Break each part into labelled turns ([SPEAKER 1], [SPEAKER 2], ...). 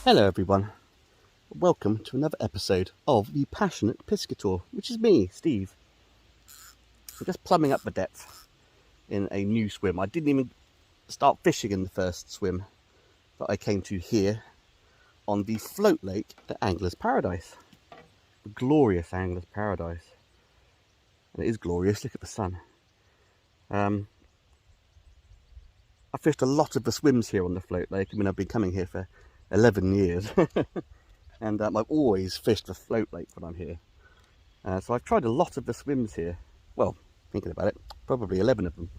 [SPEAKER 1] Hello everyone, welcome to another episode of The Passionate Piscator, which is me, Steve. I'm just plumbing up the depth in a new swim. I didn't even start fishing in the first swim that I came to here on the float lake at Angler's Paradise. The glorious Angler's Paradise. And it is glorious, look at the sun. I fished a lot of the swims here on the float lake. I mean, I've been coming here for 11 years. And I've always fished the float lake when I'm here. So I've tried a lot of the swims here. Well, thinking about it, probably 11 of them.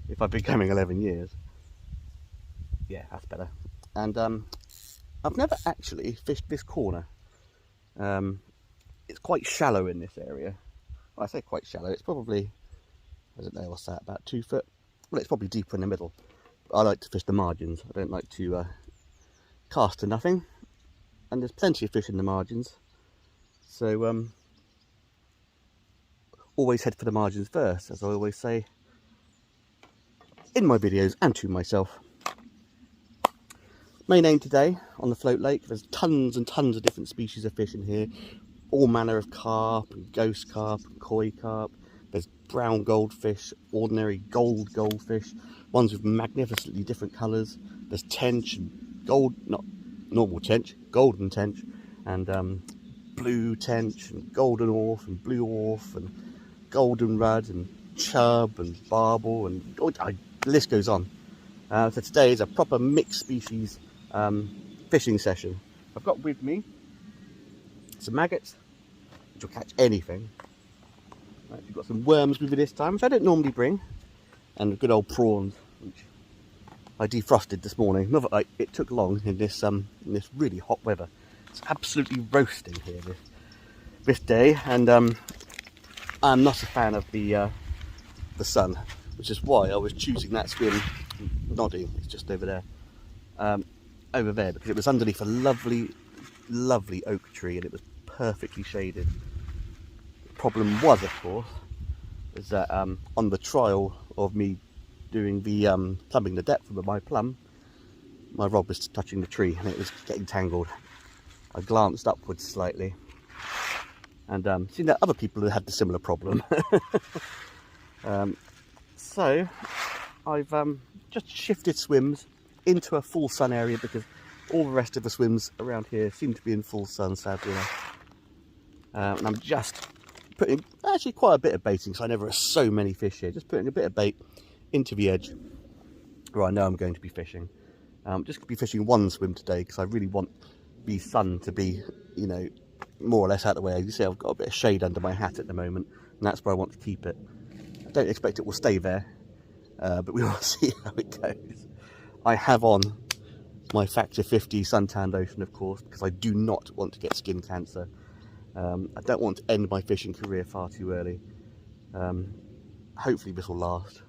[SPEAKER 1] If I've been coming 11 years. Yeah, that's better. And I've never actually fished this corner. It's quite shallow in this area. Well, I say quite shallow, it's probably, I don't know, what's that, about 2 foot? Well, it's probably deeper in the middle. But I like to fish the margins. I don't like to cast to nothing. And there's plenty of fish in the margins. So always head for the margins first, as I always say in my videos and to myself. Main aim today on the float lake, there's tons and tons of different species of fish in here. All manner of carp and ghost carp and koi carp. There's brown goldfish, ordinary goldfish, ones with magnificently different colours. There's tench and not normal tench, golden tench, and blue tench and golden orf and blue orf and golden rudd and chub and barbel, and the list goes on. So today is a proper mixed species fishing session. I've got with me some maggots, which will catch anything. I've actually got some worms with me this time, which I don't normally bring, and good old prawns, which I defrosted this morning. Not that it took long in this really hot weather. It's absolutely roasting here this day, and I'm not a fan of the sun, which is why I was choosing that swim. Nodding, it's just over there, because it was underneath a lovely oak tree and it was perfectly shaded. The problem was, of course, is that on the trial of me doing the plumbing the depth of my plumb, my rod was touching the tree and it was getting tangled. I glanced upwards slightly and seen that other people had the similar problem. So I've just shifted swims into a full sun area because all the rest of the swims around here seem to be in full sun, sadly enough. And I'm just putting actually quite a bit of baiting, so I never have so many fish here. Just putting a bit of bait into the edge where I know I'm going to be fishing. Just going to be fishing one swim today because I really want the sun to be, you know, more or less out of the way. As you see, I've got a bit of shade under my hat at the moment, and that's where I want to keep it. I don't expect it will stay there, but we will see how it goes. I have on my Factor 50 suntan lotion, of course, because I do not want to get skin cancer. I don't want to end my fishing career far too early. Hopefully this will last.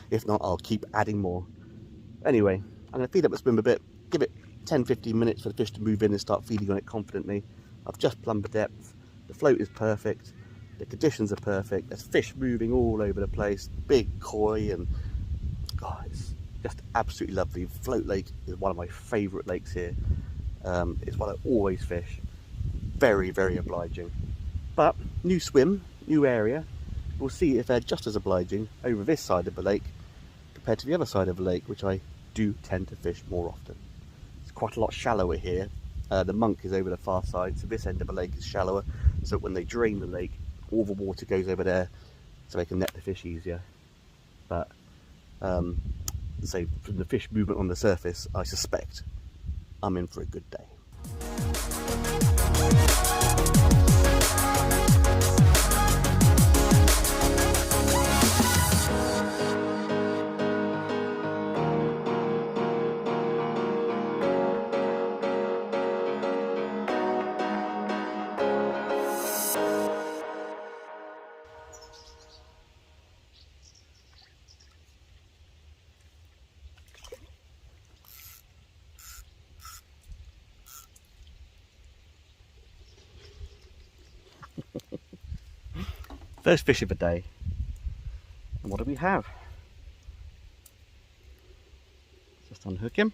[SPEAKER 1] If not, I'll keep adding more. Anyway, I'm going to feed up the swim a bit, give it 10-15 minutes for the fish to move in and start feeding on it confidently. I've just plumbed the depth, the float is perfect, the conditions are perfect, there's fish moving all over the place, big koi, and God, it's just absolutely lovely. Float Lake is one of my favourite lakes here. It's one I always fish. Very, very obliging. But new swim, new area. We'll see if they're just as obliging over this side of the lake compared to the other side of the lake, which I do tend to fish more often. It's quite a lot shallower here. The monk is over the far side, so this end of the lake is shallower, so when they drain the lake, all the water goes over there so they can net the fish easier. But so from the fish movement on the surface, I suspect I'm in for a good day. First fish of the day. And what do we have? Just unhook him.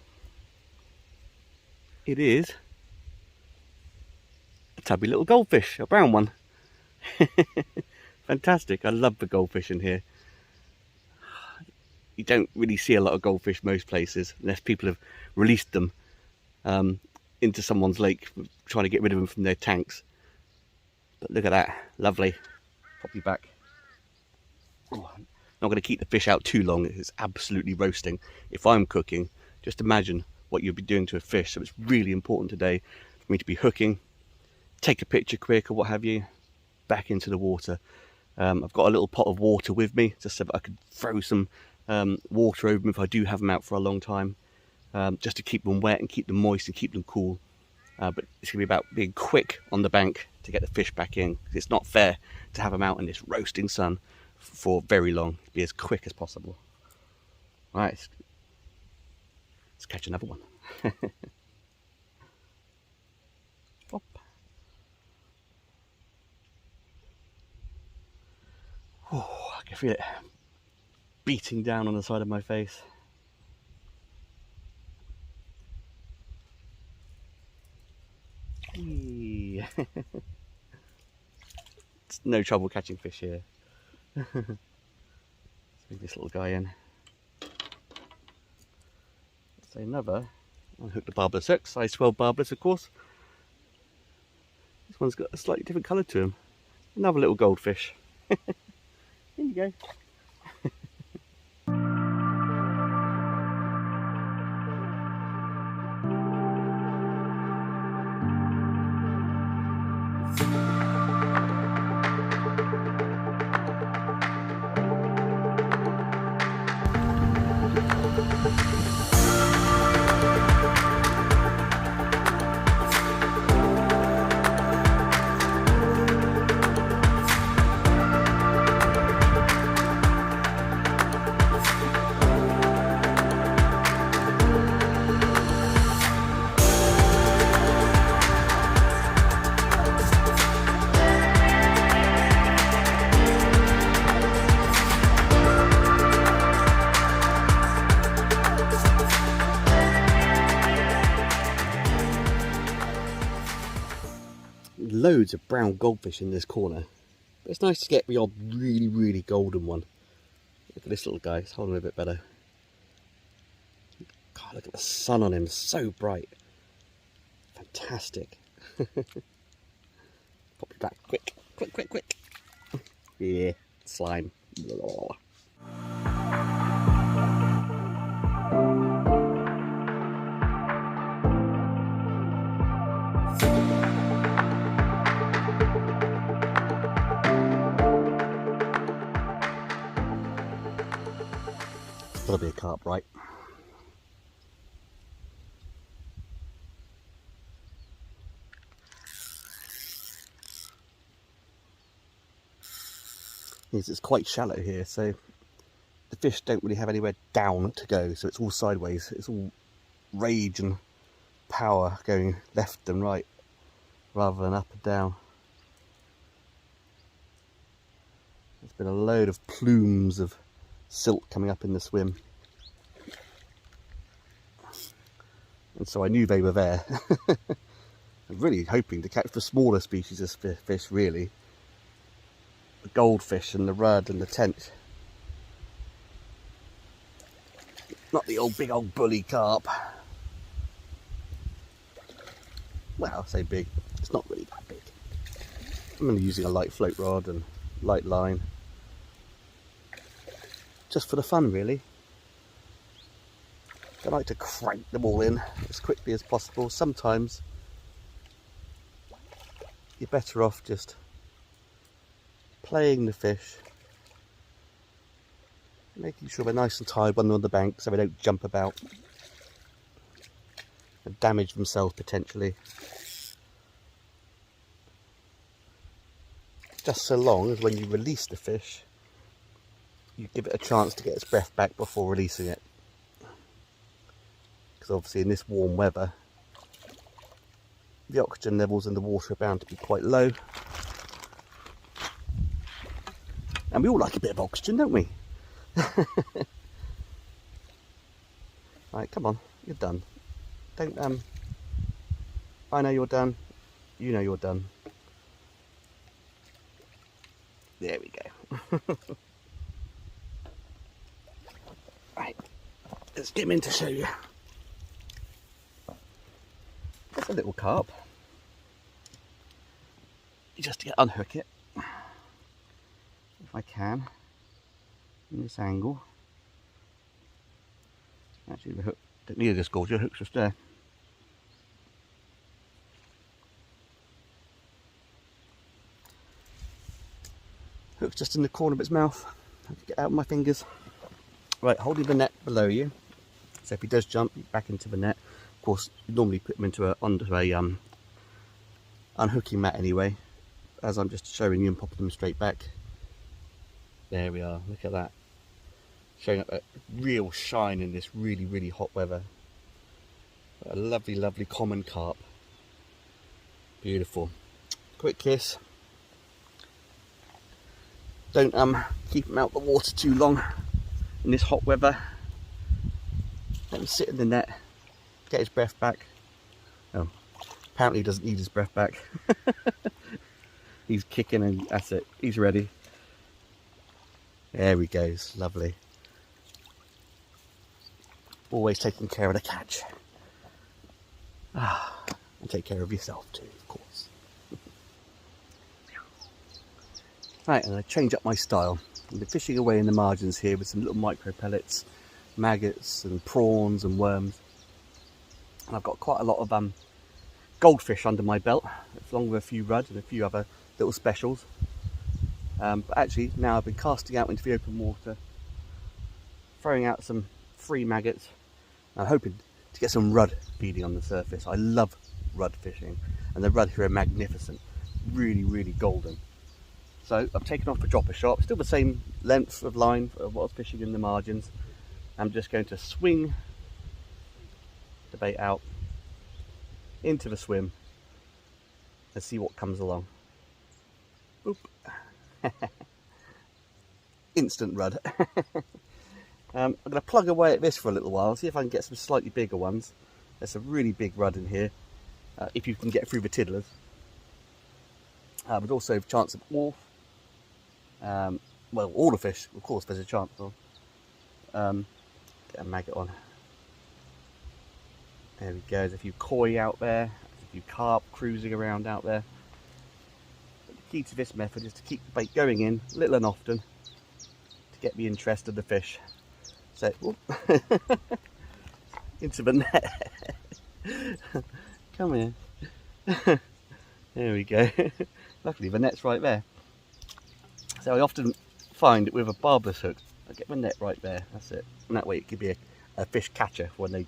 [SPEAKER 1] It is a tubby little goldfish, a brown one. Fantastic. I love the goldfish in here. You don't really see a lot of goldfish most places unless people have released them into someone's lake, trying to get rid of them from their tanks. But look at that, lovely. Pop you back. Oh, I'm not going to keep the fish out too long. It's absolutely roasting. If I'm cooking, just imagine what you'd be doing to a fish. So it's really important today for me to be hooking, take a picture quick or what have you, back into the water. I've got a little pot of water with me just so that I could throw some water over them if I do have them out for a long time, just to keep them wet and keep them moist and keep them cool. But it's going to be about being quick on the bank to get the fish back in. It's not fair to have them out in this roasting sun for very long. Be as quick as possible. All right, let's catch another one. Pop. Oh, I can feel it beating down on the side of my face. It's no trouble catching fish here. Let's move this little guy in. Let's say another. Unhook the barbless hook, size 12 barbless of course. This one's got a slightly different colour to him. Another little goldfish. Here you go. Loads of brown goldfish in this corner, but it's nice to get the odd really golden one. Look at this little guy, it's holding a bit better. God, look at the sun on him, so bright. Fantastic. Pop it back, quick. Yeah, slime. Blah. Gotta be a carp, right? It's quite shallow here, so the fish don't really have anywhere down to go, so it's all sideways. It's all rage and power going left and right rather than up and down. There's been a load of plumes of silt coming up in the swim, and so I knew they were there. I'm really hoping to catch the smaller species of fish, really. The goldfish and the rudd and the tench. Not the old big old bully carp. Well, I say big, it's not really that big. I'm only using a light float rod and light line. Just for the fun, really. I like to crank them all in as quickly as possible. Sometimes you're better off just playing the fish, making sure they're nice and tied when they're on the bank so they don't jump about and damage themselves potentially. Just so long as when you release the fish, you give it a chance to get its breath back before releasing it. Because obviously in this warm weather, the oxygen levels in the water are bound to be quite low. And we all like a bit of oxygen, don't we? Right, come on, you're done. Don't, I know you're done. You know you're done. There we go. Right, let's get him in to show you. There's a little carp. Just to unhook it, if I can, in this angle. Actually, the hook, don't need a disgorger, the hook's just there. Hook's just in the corner of its mouth. I have to get out with my fingers. Right, holding the net below you. So if he does jump back into the net, of course, you normally put him into onto a unhooking mat anyway. As I'm just showing you and popping them straight back. There we are, look at that. Showing up a real shine in this really, really hot weather. A lovely, lovely common carp. Beautiful. Quick kiss. Don't keep him out the water too long in this hot weather. Let him sit in the net, get his breath back. Oh, apparently he doesn't need his breath back. He's kicking and that's it, he's ready. There he goes, lovely. Always taking care of the catch. And take care of yourself too, of course. Right, and I change up my style. I've been fishing away in the margins here with some little micro pellets, maggots and prawns and worms. And I've got quite a lot of goldfish under my belt, along with a few rudd and a few other little specials. But actually now I've been casting out into the open water, throwing out some free maggots. I'm hoping to get some rudd feeding on the surface. I love rudd fishing, and the rudd here are magnificent, really, really golden. So I've taken off the dropper shot, still the same length of line of what I was fishing in the margins. I'm just going to swing the bait out into the swim and see what comes along. Boop. Instant rudd. I'm going to plug away at this for a little while, see if I can get some slightly bigger ones. There's some really big rudd in here, if you can get through the tiddlers. But also a chance of all. Well, all the fish, of course, there's a chance of. Get a maggot on. There we go, there's a few koi out there, there's a few carp cruising around out there. But the key to this method is to keep the bait going in, little and often, to get the interest of the fish. So, into the net. Come here. There we go. Luckily the net's right there. So I often find that with a barbless hook, I get my net right there, that's it. And that way it could be a fish catcher when they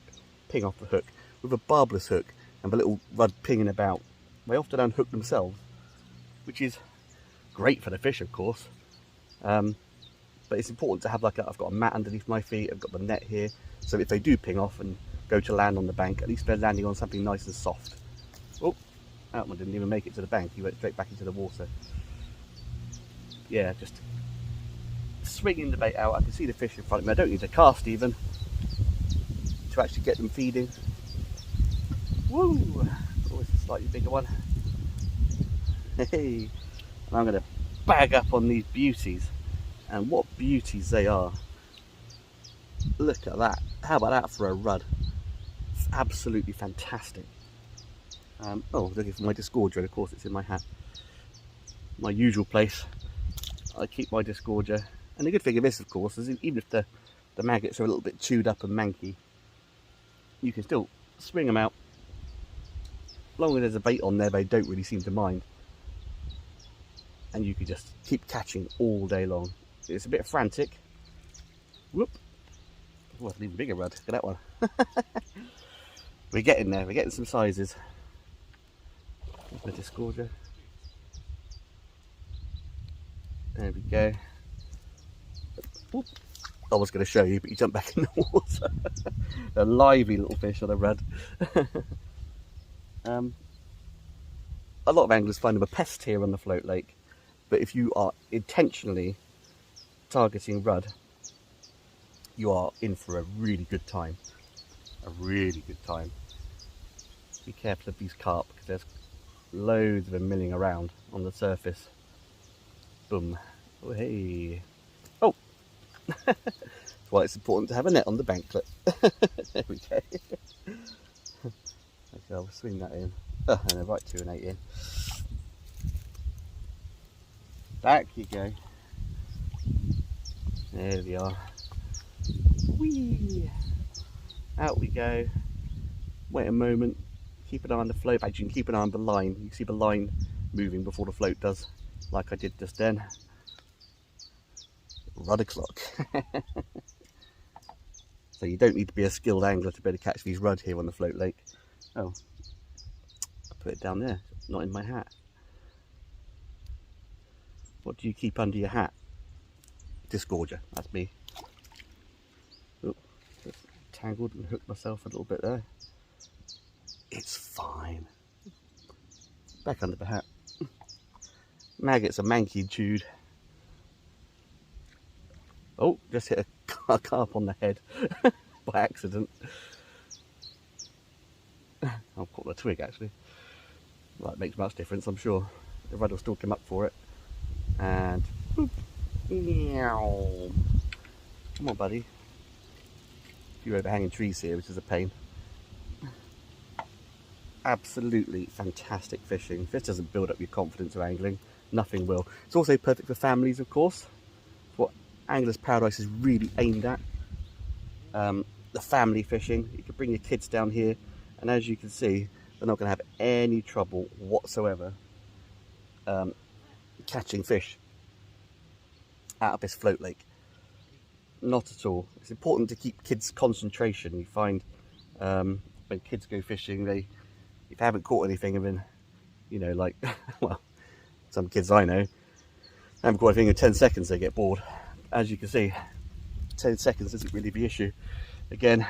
[SPEAKER 1] ping off the hook. With a barbless hook and the little rudd pinging about, they often unhook themselves, which is great for the fish, of course. But it's important to have I've got a mat underneath my feet, I've got the net here, so if they do ping off and go to land on the bank, at least they're landing on something nice and soft. Oh, that one didn't even make it to the bank, he went straight back into the water. Yeah, just swinging the bait out, I can see the fish in front of me, I don't need to cast even to actually get them feeding. Woo! Always a slightly bigger one. Hey! And I'm going to bag up on these beauties. And what beauties they are. Look at that. How about that for a rudd? It's absolutely fantastic. Oh, looking for my disgorger, of course it's in my hat. My usual place. I keep my disgorger. And the good thing of this, of course, is even if the maggots are a little bit chewed up and manky, you can still swing them out. As long as there's a bait on there, they don't really seem to mind. And you can just keep catching all day long. It's a bit frantic. Whoop. Oh, that's an even bigger rudd. Look at that one. We're getting there. We're getting some sizes. There's my disgorger. There we go. Whoop. I was going to show you, but you jumped back in the water. A lively little fish on a rudd. A lot of anglers find them a pest here on the float lake, but if you are intentionally targeting rudd, you are in for a really good time. a really good time. Be careful of these carp because there's loads of them milling around on the surface. Boom. Oh, hey. Oh! That's why it's important to have a net on the banklet. There we go. Okay, I'll swing that in. Oh, and a right 2 and 8 in. Back you go. There we are. Whee! Out we go. Wait a moment. Keep an eye on the float. Actually, you can keep an eye on the line. You can see the line moving before the float does, like I did just then. Rudder clock. So you don't need to be a skilled angler to be able to catch these rudd here on the float lake. Oh, I put it down there, not in my hat. What do you keep under your hat? Disgorger, that's me. Oh, just tangled and hooked myself a little bit there. It's fine. Back under the hat. Maggots are manky chewed. Oh, just hit a carp on the head by accident. I'll caught the twig actually. Well, it makes much difference, I'm sure. The rudder will still come up for it. And boop. Meow. Come on, buddy. A few overhanging trees here, which is a pain. Absolutely fantastic fishing. If this doesn't build up your confidence of angling, nothing will. It's also perfect for families, of course. What Angler's Paradise is really aimed at. The family fishing. You can bring your kids down here, and as you can see, they're not going to have any trouble whatsoever catching fish out of this float lake. Not at all. It's important to keep kids' concentration. You find when kids go fishing, if they haven't caught anything, and then, you know, like, well, some kids I know haven't caught anything in 10 seconds, they get bored. As you can see, 10 seconds isn't really the issue. Again,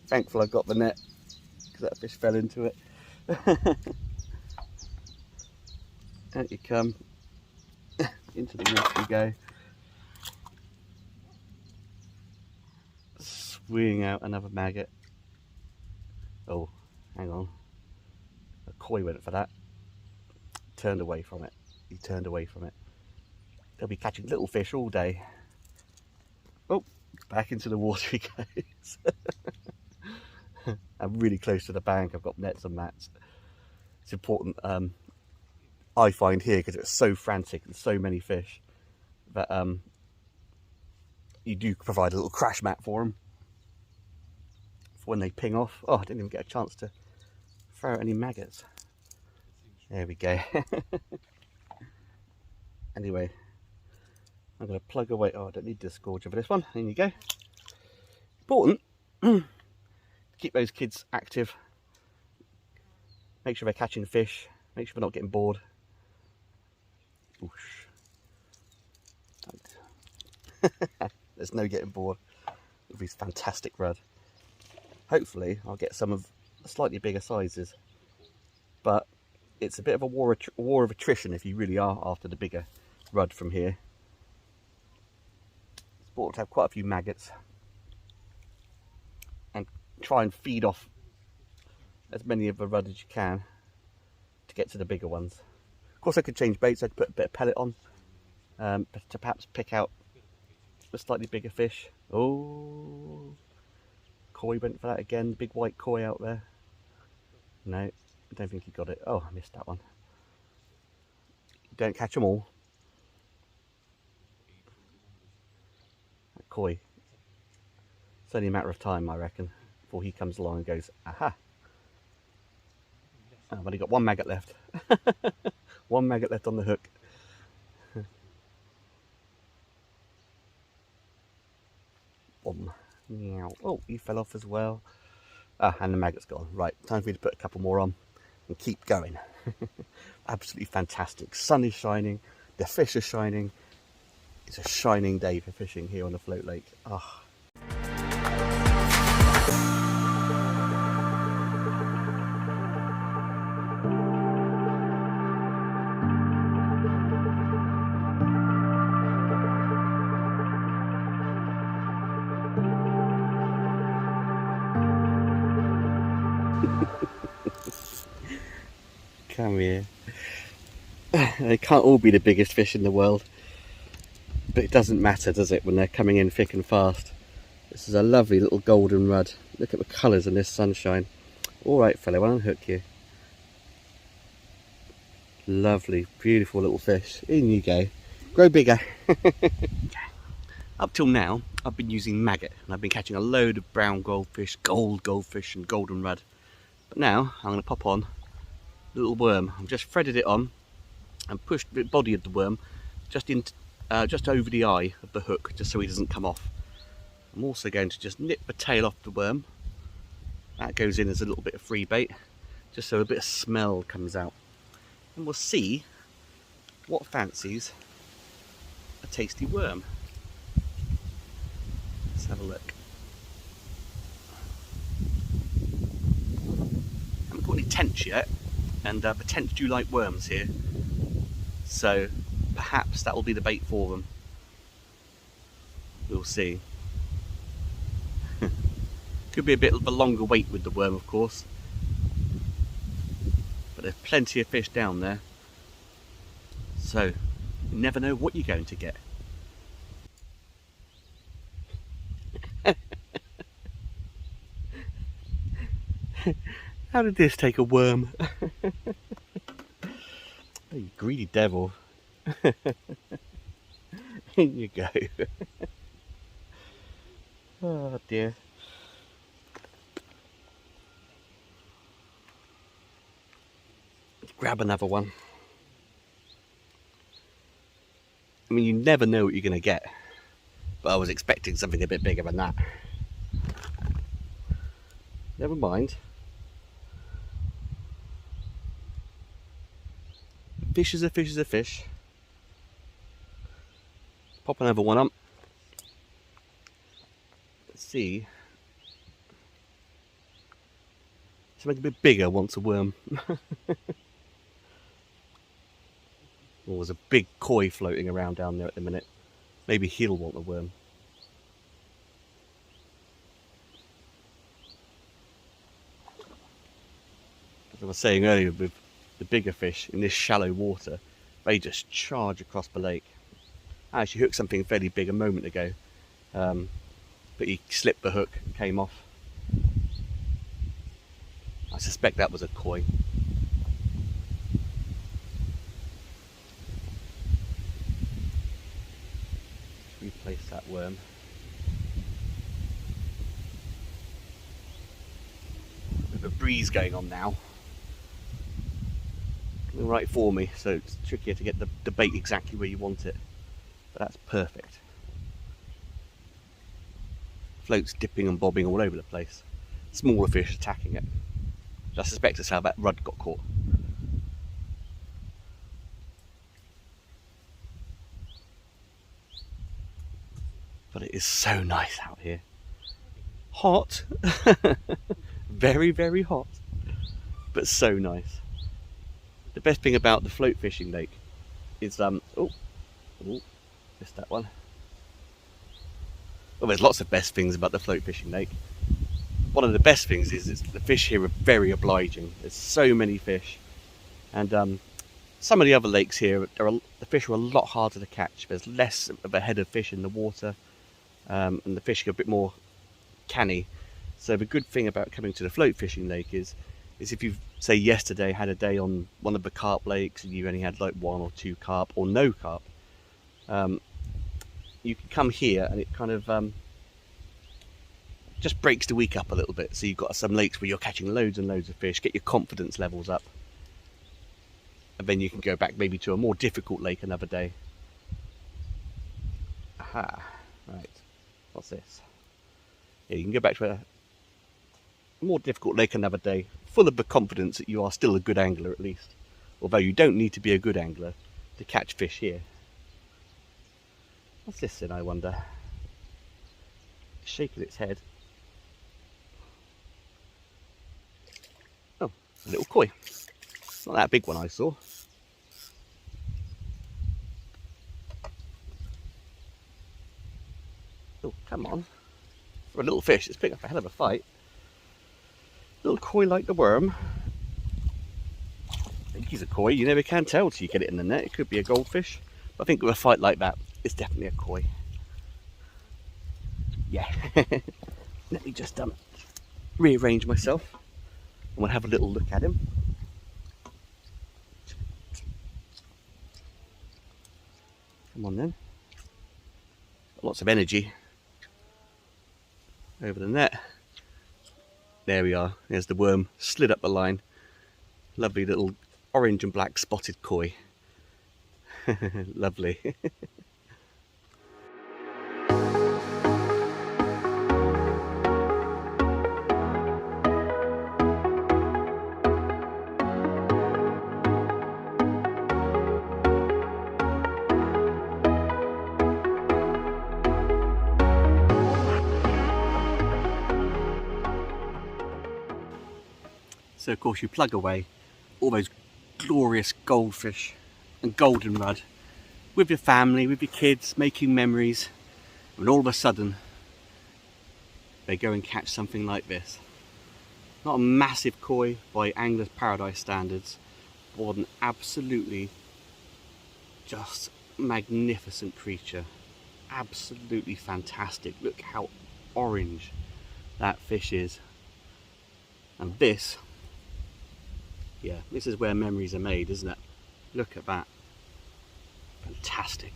[SPEAKER 1] thankful I got the net because that fish fell into it. Out you come, into the water you go. Swing out another maggot. Oh, hang on. A koi went for that. Turned away from it. He turned away from it. They'll be catching little fish all day. Oh, back into the water he goes. I'm really close to the bank. I've got nets and mats. It's important, I find here, because it's so frantic and so many fish, that you do provide a little crash mat for them for when they ping off. Oh, I didn't even get a chance to throw out any maggots. There we go. Anyway, I'm going to plug away. Oh, I don't need disgorger for this one. In you go. Important to keep those kids active. Make sure they're catching fish. Make sure they're not getting bored. Oosh. There's no getting bored with these fantastic rudd. Hopefully I'll get some of slightly bigger sizes, but it's a bit of a war of attrition if you really are after the bigger rudd from here. It's important to have quite a few maggots and try and feed off as many of the rudd as you can to get to the bigger ones. Of course I could change baits. I could put a bit of pellet on to perhaps pick out the slightly bigger fish. Oh, koi went for that again. Big white koi out there. No, I don't think he got it. Oh, I missed that one. Don't catch them all. That koi. It's only a matter of time, I reckon, before he comes along and goes, aha. Oh, I've only got one maggot left. One maggot left on the hook. Boom. Meow. Oh, he fell off as well. Ah, and the maggot's gone. Right, time for me to put a couple more on and keep going. Absolutely fantastic. Sun is shining. The fish are shining. It's a shining day for fishing here on the float lake. Ah. can we here? They can't all be the biggest fish in the world, but it doesn't matter, does it, when they're coming in thick and fast. This is a lovely little golden rudd. Look at the colours in this sunshine. Alright fellow, I'll unhook you. Lovely, beautiful little fish. In you go. Grow bigger. Up till now, I've been using maggot, and I've been catching a load of brown goldfish, goldfish and golden rudd. But now, I'm going to pop on a little worm. I've just threaded it on and pushed the body of the worm just over the eye of the hook, just so he doesn't come off. I'm also going to just nip the tail off the worm. That goes in as a little bit of free bait, just so a bit of smell comes out. And we'll see what fancies a tasty worm. Let's have a look. I haven't got any tench yet, and the tench do like worms here, so perhaps that will be the bait for them. We'll see. Could be a bit of a longer wait with the worm, of course, but there's plenty of fish down there, so you never know what you're going to get. How did this take a worm? Oh, you greedy devil. In you go. Oh dear. Let's grab another one. I mean, you never know what you're going to get, but I was expecting something a bit bigger than that. Never mind. Fish is a fish is a fish. Pop another one up. Let's see. Something a bit bigger wants a worm. Oh, there's a big koi floating around down there at the minute. Maybe he'll want a worm. As I was saying earlier, with the bigger fish in this shallow water, they just charge across the lake. I actually hooked something fairly big a moment ago, but he slipped the hook and came off. I suspect that was a koi. Replace that worm. With a breeze going on now. Right for me, so it's trickier to get the bait exactly where you want it, but that's perfect. Floats dipping and bobbing all over the place. Smaller fish attacking it. I suspect that's how that rudd got caught. But it is so nice out here. Hot. Very, very hot, but so nice. The best thing about the float fishing lake is, missed that one. Well, there's lots of best things about the float fishing lake. One of the best things is the fish here are very obliging. There's so many fish, and some of the other lakes here, the fish are a lot harder to catch. There's less of a head of fish in the water, and the fish are a bit more canny. So the good thing about coming to the float fishing lake is if you say yesterday had a day on one of the carp lakes and you only had like 1 or 2 carp or no carp, you can come here and it kind of just breaks the week up a little bit. So you've got some lakes where you're catching loads and loads of fish, get your confidence levels up, and then you can go back maybe to a more difficult lake another day. Aha, right, what's this? Yeah, you can go back to a more difficult lake another day, full of the confidence that you are still a good angler at least, although you don't need to be a good angler to catch fish here. What's this then, I wonder? Shaking its head. Oh, a little koi. Not that big one I saw. Oh, come on. For a little fish, it's picking up a hell of a fight. Little koi like the worm. he's a koi. You never can tell till you get it in the net. It could be a goldfish. But I think with a fight like that, it's definitely a koi. Yeah. Let me just rearrange myself and we'll have a little look at him. Come on then. Lots of energy over the net. There we are. There's the worm, slid up the line. Lovely little orange and black spotted koi. Lovely. So of course you plug away all those glorious goldfish and goldenrod with your family, with your kids, making memories, and all of a sudden they go and catch something like this. Not a massive koi by Angler's Paradise standards, but an absolutely just magnificent creature. Absolutely fantastic. Look how orange that fish is. And this, yeah, this is where memories are made, isn't it? Look at that. Fantastic.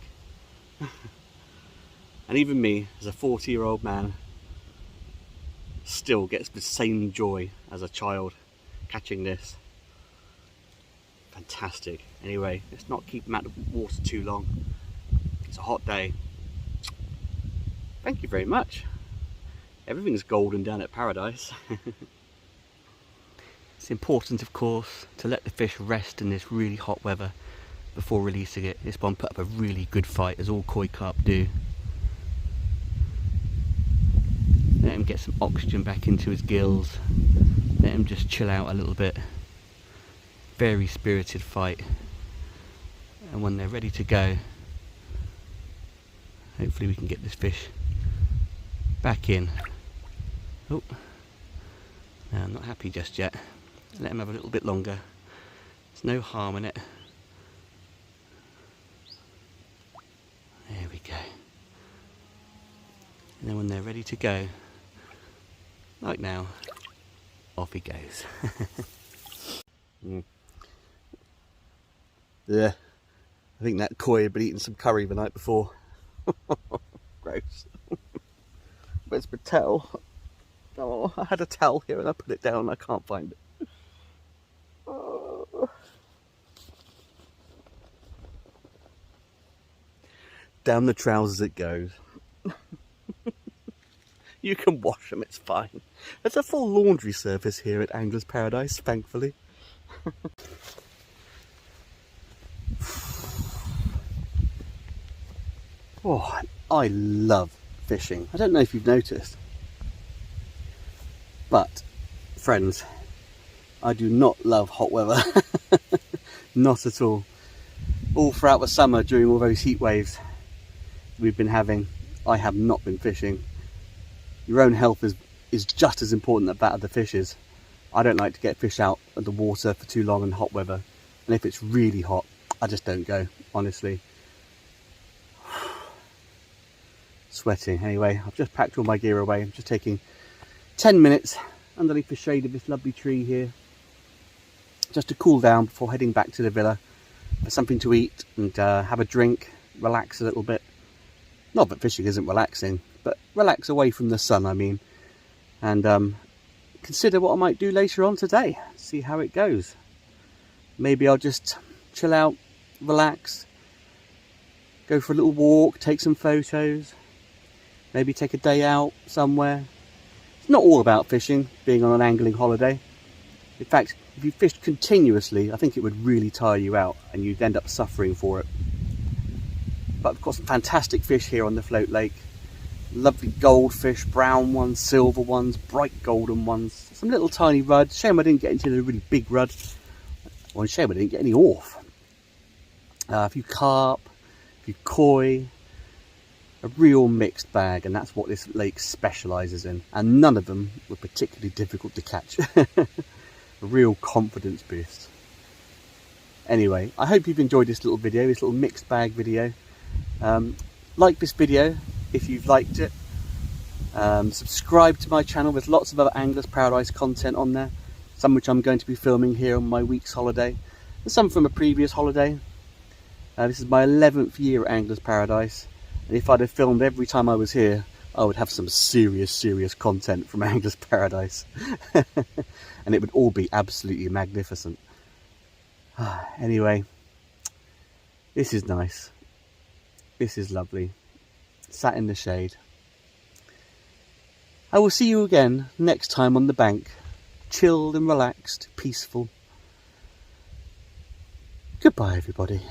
[SPEAKER 1] And even me, as a 40-year-old man, still gets the same joy as a child catching this. Fantastic. Anyway, let's not keep them out of the water too long. It's a hot day. Thank you very much. Everything's golden down at Paradise. It's important, of course, to let the fish rest in this really hot weather before releasing it. This one put up a really good fight, as all koi carp do. Let him get some oxygen back into his gills. Let him just chill out a little bit. Very spirited fight. And when they're ready to go, hopefully we can get this fish back in. Oh, no, I'm not happy just yet. Let him have a little bit longer. There's no harm in it. There we go. And then when they're ready to go, like now, off he goes. Yeah, I think that koi had been eating some curry the night before. Gross. Where's my towel? Oh, I had a towel here and I put it down. I can't find it. Oh. Down the trousers it goes. You can wash them, it's fine. There's a full laundry service here at Angler's Paradise, thankfully. Oh, I love fishing. I don't know if you've noticed, but friends, I do not love hot weather. Not at all. All throughout the summer, during all those heat waves we've been having, I have not been fishing. Your own health is just as important as that of the fish's. I don't like to get fish out of the water for too long in hot weather, and if it's really hot, I just don't go, honestly. Sweating. Anyway, I've just packed all my gear away. I'm just taking 10 minutes underneath the shade of this lovely tree here, just to cool down before heading back to the villa for something to eat and have a drink, relax a little bit. Not that fishing isn't relaxing, but relax away from the sun, I mean, and consider what I might do later on today, see how it goes. Maybe I'll just chill out, relax, go for a little walk, take some photos, maybe take a day out somewhere. It's not all about fishing, being on an angling holiday. In fact, if you fished continuously, I think it would really tire you out and you'd end up suffering for it. But I've got some fantastic fish here on the float lake. Lovely goldfish, brown ones, silver ones, bright golden ones, some little tiny rudd. Shame I didn't get into the really big rudd. Well, shame I didn't get any off. A few carp, a few koi, a real mixed bag, and that's what this lake specialises in. And none of them were particularly difficult to catch. A real confidence boost. Anyway, I hope you've enjoyed this little video, this little mixed bag video. Like this video if you've liked it. Subscribe to my channel. There's lots of other Anglers Paradise content on there, some which I'm going to be filming here on my week's holiday, and some from a previous holiday. This is my 11th year at Anglers Paradise, and if I'd have filmed every time I was here, I would have some serious content from Anglers Paradise. And it would all be absolutely magnificent. Anyway, this is nice. This is lovely. Sat in the shade. I will see you again next time on the bank. Chilled and relaxed, peaceful. Goodbye, everybody.